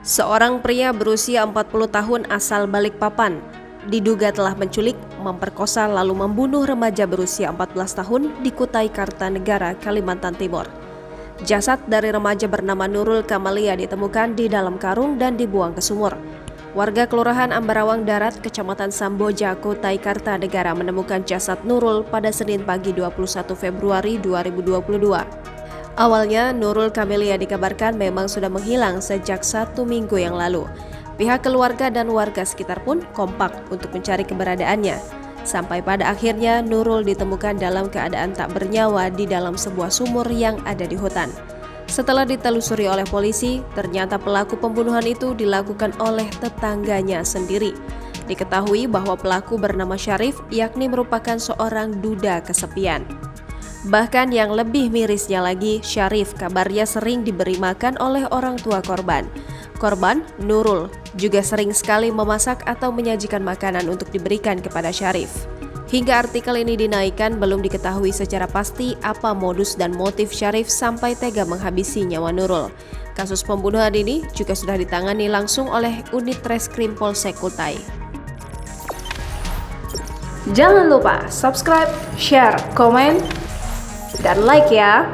Seorang pria berusia 40 tahun asal Balikpapan diduga telah menculik, memperkosa lalu membunuh remaja berusia 14 tahun di Kutai Kartanegara, Kalimantan Timur. Jasad dari remaja bernama Nurul Kamalia ditemukan di dalam karung dan dibuang ke sumur. Warga Kelurahan Ambarawang Darat, Kecamatan Samboja, Kutai Kartanegara menemukan jasad Nurul pada Senin pagi 21 Februari 2022. Awalnya, Nurul Kamalia dikabarkan memang sudah menghilang sejak 1 minggu yang lalu. Pihak keluarga dan warga sekitar pun kompak untuk mencari keberadaannya. Sampai pada akhirnya Nurul ditemukan dalam keadaan tak bernyawa di dalam sebuah sumur yang ada di hutan. Setelah ditelusuri oleh polisi, ternyata pelaku pembunuhan itu dilakukan oleh tetangganya sendiri. Diketahui bahwa pelaku bernama Syarif, yakni merupakan seorang duda kesepian. Bahkan yang lebih mirisnya lagi, Syarif kabarnya sering diberi makan oleh orang tua korban. Korban, Nurul, juga sering sekali memasak atau menyajikan makanan untuk diberikan kepada Syarif. Hingga artikel ini dinaikkan, belum diketahui secara pasti apa modus dan motif Syarif sampai tega menghabisi nyawa Nurul. Kasus pembunuhan ini juga sudah ditangani langsung oleh Unit Reskrim Polsek Kutai. Jangan lupa subscribe, share, komen, dan like ya.